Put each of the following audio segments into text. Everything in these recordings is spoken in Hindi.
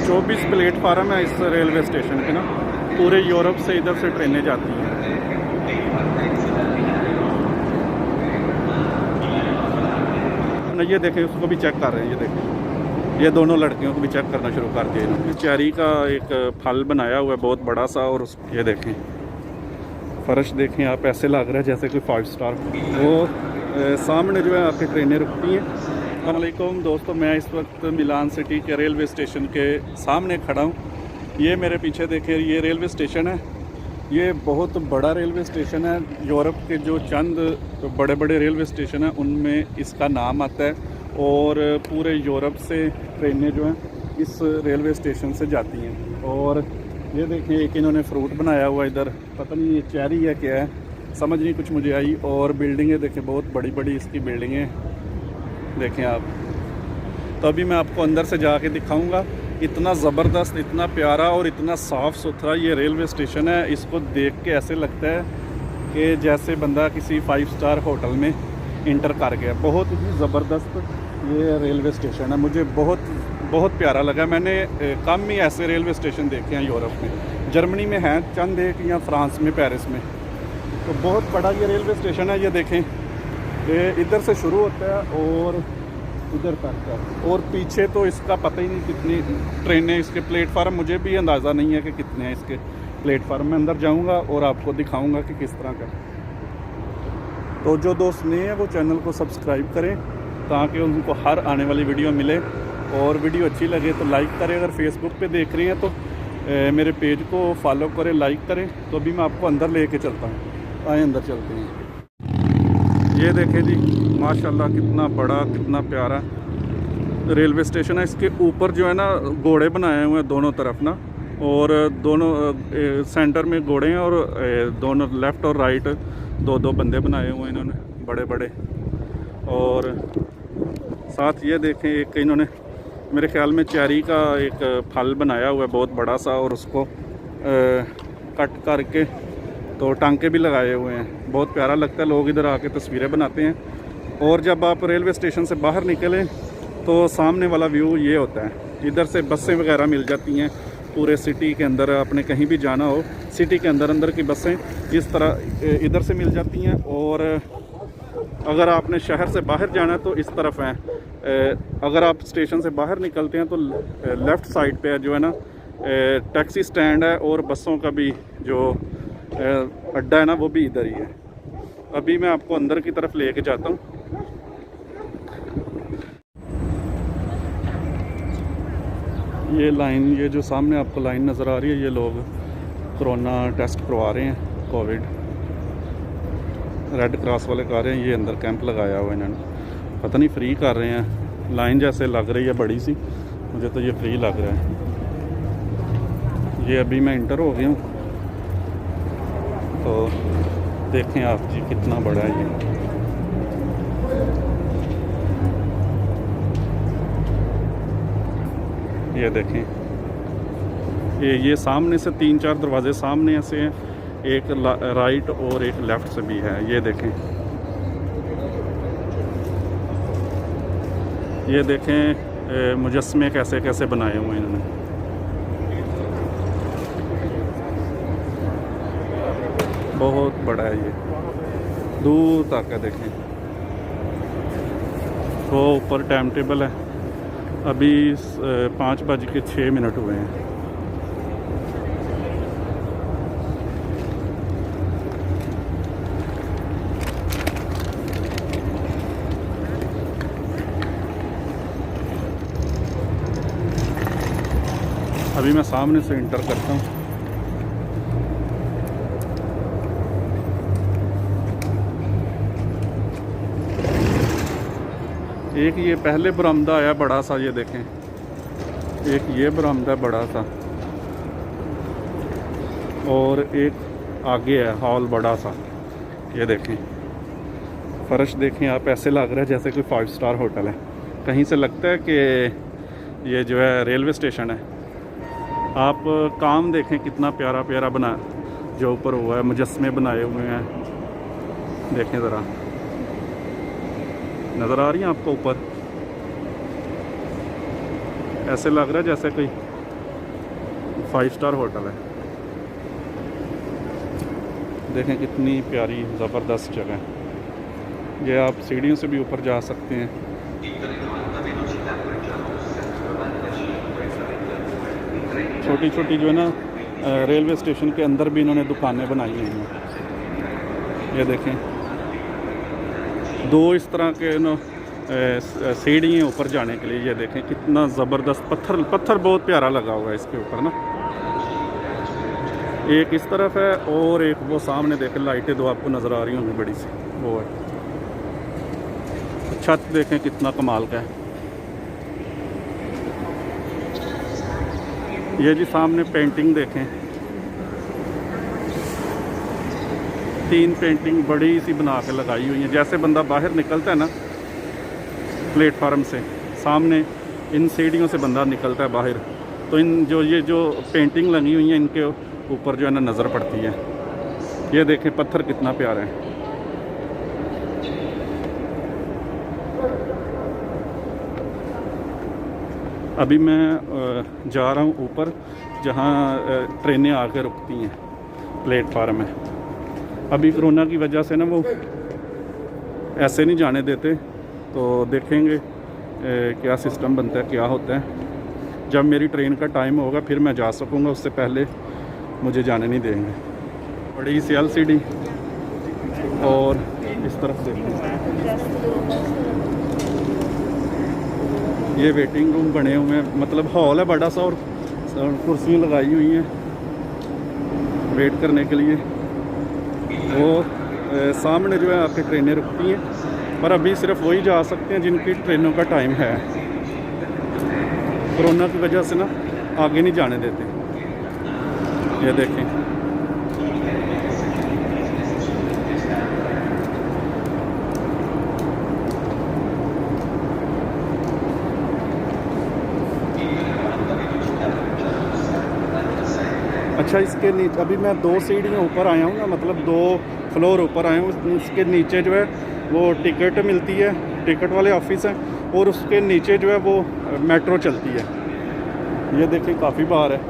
24 प्लेटफार्म है इस रेलवे स्टेशन पे ना। पूरे यूरोप से इधर से ट्रेनें जाती हैं। ना ये देखें, उसको भी चेक कर रहे हैं। ये देखें, ये दोनों लड़कियों को भी चेक करना शुरू कर दिया इन्होंने। चेरी का एक फल बनाया हुआ है बहुत बड़ा सा, और ये देखें फर्श देखें आप, ऐसे लग रहा है जैसे कोई 5 स्टार। वो सामने जो है आपकी ट्रेनें रुकती हैं। अस्सलाम वालेकुम दोस्तों, मैं इस वक्त मिलान सिटी के रेलवे स्टेशन के सामने खड़ा हूँ। ये मेरे पीछे देखें, ये रेलवे स्टेशन है। ये बहुत बड़ा रेलवे स्टेशन है। यूरोप के जो चंद बड़े बड़े रेलवे स्टेशन हैं उनमें इसका नाम आता है, और पूरे यूरोप से ट्रेनें जो हैं इस रेलवे स्टेशन से जाती हैं। और ये देखें, एक इन्होंने फ्रूट बनाया हुआ इधर, पता नहीं ये चेरी है क्या है, समझ नहीं कुछ मुझे आई। और बिल्डिंगें देखें, बहुत बड़ी बड़ी इसकी बिल्डिंगें देखें आप। तो अभी मैं आपको अंदर से जाके दिखाऊंगा। इतना ज़बरदस्त, इतना प्यारा और इतना साफ़ सुथरा ये रेलवे स्टेशन है। इसको देख के ऐसे लगता है कि जैसे बंदा किसी 5 स्टार होटल में इंटर कर गया। बहुत ही ज़बरदस्त ये रेलवे स्टेशन है, मुझे बहुत बहुत प्यारा लगा। मैंने कम ही ऐसे रेलवे स्टेशन देखे हैं यूरोप में। जर्मनी में हैं चंद एक, या फ्रांस में, पेरिस में। तो बहुत बड़ा ये रेलवे स्टेशन है। ये देखें, ये इधर से शुरू होता है और इधर तक है, और पीछे तो इसका पता ही नहीं कितनी ट्रेनें, इसके प्लेटफार्म मुझे भी अंदाज़ा नहीं है कि कितने हैं इसके प्लेटफार्म। में अंदर जाऊंगा और आपको दिखाऊंगा कि किस तरह का। तो जो दोस्त नए हैं वो चैनल को सब्सक्राइब करें ताकि उनको हर आने वाली वीडियो मिले, और वीडियो अच्छी लगे तो लाइक करें। अगर फेसबुक पे देख रही हैं तो मेरे पेज को फॉलो करें, लाइक करें। तो अभी मैं आपको अंदर लेके चलता हूँ, आए अंदर चलते हैं। ये देखें जी, माशाल्लाह कितना बड़ा, कितना प्यारा रेलवे स्टेशन है। इसके ऊपर जो है ना घोड़े बनाए हुए हैं दोनों तरफ ना, और दोनों सेंटर में घोड़े हैं, और दोनों लेफ़्ट और राइट दो दो बंदे बनाए हुए हैं इन्होंने बड़े बड़े। और साथ ये देखें, एक इन्होंने मेरे ख्याल में चेरी का एक फल बनाया हुआ है बहुत बड़ा सा, और उसको कट करके तो टांके भी लगाए हुए हैं। बहुत प्यारा लगता है, लोग इधर आके तस्वीरें बनाते हैं। और जब आप रेलवे स्टेशन से बाहर निकलें तो सामने वाला व्यू ये होता है। इधर से बसें वगैरह मिल जाती हैं पूरे सिटी के अंदर। आपने कहीं भी जाना हो, सिटी के अंदर की बसें इस तरह इधर से मिल जाती हैं। और अगर आपने शहर से बाहर जाना है तो इस तरफ हैं। अगर आप स्टेशन से बाहर निकलते हैं तो लेफ़्ट साइड पे जो है ना टैक्सी स्टैंड है, और बसों का भी जो अड्डा है ना वो भी इधर ही है। अभी मैं आपको अंदर की तरफ लेके जाता हूँ। ये लाइन, ये जो सामने आपको लाइन नज़र आ रही है, ये लोग कोरोना टेस्ट करवा रहे हैं, कोविड। रेड क्रॉस वाले कर रहे हैं। ये अंदर कैंप लगाया हुआ इन्होंने, पता नहीं फ्री कर रहे हैं। लाइन जैसे लग रही है बड़ी सी, मुझे तो ये फ्री लग रहा है। ये अभी मैं इंटर हो गया हूँ, तो देखें आप जी कितना बड़ा है ये देखें। ये सामने से 3-4 दरवाजे सामने से हैं, एक राइट और एक लेफ़्ट से भी है। ये देखें, ये देखें मुजस्मे कैसे कैसे बनाए हुए हैं इन्होंने। बहुत बड़ा है ये, दूर तक है देखें। तो ऊपर टाइम टेबल है, अभी 5:06 हुए हैं। अभी मैं सामने से इंटर करता हूँ। एक ये पहले बरामदा आया बड़ा सा, ये देखें, एक ये बरामदा बड़ा सा, और एक आगे है हॉल बड़ा सा। ये देखें, फर्श देखें आप, ऐसे लग रहा है जैसे कोई 5 स्टार होटल है। कहीं से लगता है कि ये जो है रेलवे स्टेशन है। आप काम देखें कितना प्यारा प्यारा बना, जो ऊपर हुआ है, मुजस्मे बनाए हुए हैं। देखें ज़रा, नज़र आ रही है आपको ऊपर? ऐसे लग रहा है जैसे कोई 5 स्टार होटल है। देखें कितनी प्यारी ज़बरदस्त जगह है। ये आप सीढ़ियों से भी ऊपर जा सकते हैं। छोटी छोटी जो है ना रेलवे स्टेशन के अंदर भी इन्होंने दुकानें बनाई हुई हैं। ये देखें 2 इस तरह के ना सीढ़ी हैं ऊपर जाने के लिए। ये देखें कितना ज़बरदस्त पत्थर बहुत प्यारा लगा हुआ है इसके ऊपर ना। एक इस तरफ है और एक वो सामने देखें लाइटें 2 आपको नज़र आ रही होंगी बड़ी सी, वो है। छत देखें कितना कमाल का है। ये जी सामने पेंटिंग देखें, 3 पेंटिंग बड़ी सी बना के लगाई हुई हैं। जैसे बंदा बाहर निकलता है ना प्लेटफार्म से, सामने इन सीढ़ियों से बंदा निकलता है बाहर, तो इन ये जो पेंटिंग लगी हुई हैं इनके ऊपर जो है ना नज़र पड़ती है। ये देखें पत्थर कितना प्यारा है। अभी मैं जा रहा हूँ ऊपर जहाँ ट्रेनें आकर रुकती हैं प्लेटफार्म में। अभी कोरोना की वजह से ना वो ऐसे नहीं जाने देते, तो देखेंगे क्या सिस्टम बनता है, क्या होता है। जब मेरी ट्रेन का टाइम होगा फिर मैं जा सकूँगा, उससे पहले मुझे जाने नहीं देंगे। बड़ी सी LCD और इस तरफ देखें ये वेटिंग रूम बने हुए हैं, मतलब हॉल है बड़ा सा और कुर्सियाँ लगाई हुई हैं वेट करने के लिए। वो सामने जो है आपकी ट्रेनें रुकती हैं, पर अभी सिर्फ वही जा सकते हैं जिनकी ट्रेनों का टाइम है। कोरोना की वजह से ना आगे नहीं जाने देते। ये देखें अच्छा, इसके नीचे अभी मैं 2 सीढ़ियों ऊपर आया हूँ ना, मतलब 2 फ्लोर ऊपर आया हूँ। उसके नीचे जो है वो टिकट मिलती है, टिकट वाले ऑफिस हैं, और उसके नीचे जो है वो मेट्रो चलती है। ये देखिए काफ़ी बार है।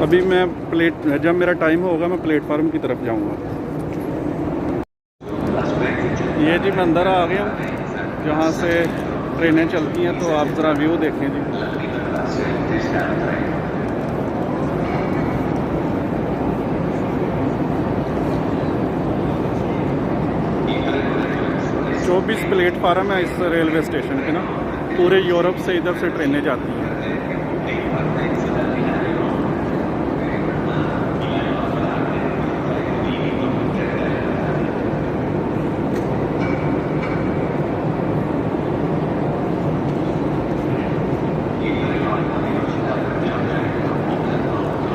अभी मैं जब मेरा टाइम होगा मैं प्लेटफार्म की तरफ जाऊंगा। ये जी मैं अंदर आ गया हूँ जहाँ से ट्रेनें चलती हैं, तो आप ज़रा व्यू देखें जी। चौबीस प्लेटफार्म है इस रेलवे स्टेशन के ना। पूरे यूरोप से इधर से ट्रेनें जाती हैं।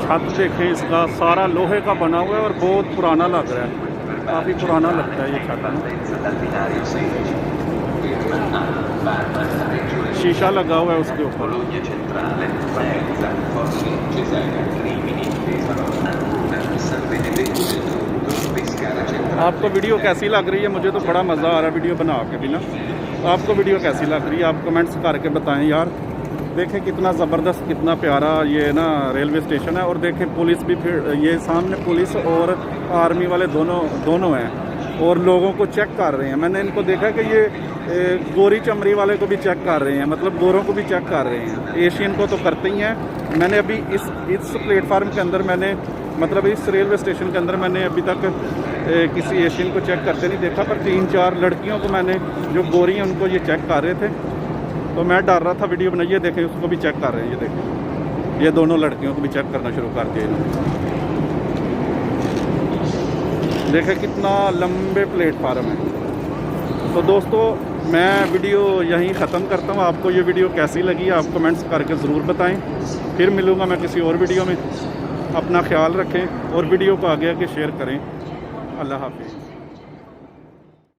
छत देखें, इसका सारा लोहे का बना हुआ है और बहुत पुराना लग रहा है, काफ़ी पुराना लगता है ये छत। शीशा लगा हुआ है उसके ऊपर। आपको वीडियो कैसी लग रही है? मुझे तो बड़ा मज़ा आ रहा है वीडियो बना के भी ना। आपको वीडियो कैसी लग रही है आप कमेंट्स करके बताएं यार। देखें कितना ज़बरदस्त, कितना प्यारा ये ना रेलवे स्टेशन है। और देखें पुलिस भी, फिर ये सामने पुलिस और आर्मी वाले दोनों हैं और लोगों को चेक कर रहे हैं। मैंने इनको देखा कि ये गोरी चमड़ी वाले को भी चेक कर रहे हैं, मतलब गोरों को भी चेक कर रहे हैं। एशियन को तो करते ही हैं। मैंने अभी इस प्लेटफार्म के अंदर मतलब इस रेलवे स्टेशन के अंदर मैंने अभी तक किसी एशियन को चेक करते नहीं देखा, पर 3-4 लड़कियों को मैंने, जो गोरी हैं उनको ये चेक कर रहे थे, तो मैं डर रहा था वीडियो बनाइए। देखें उसको भी चेक कर रहे हैं, ये देखें ये दोनों लड़कियों को भी चेक करना शुरू कर दिया इन्होंने। देखें कितना लंबे प्लेटफार्म है। तो दोस्तों मैं वीडियो यहीं ख़त्म करता हूँ। आपको ये वीडियो कैसी लगी आप कमेंट्स करके ज़रूर बताएं। फिर मिलूँगा मैं किसी और वीडियो में। अपना ख्याल रखें और वीडियो को आगे आगे शेयर करें। अल्लाह हाफ़िज़।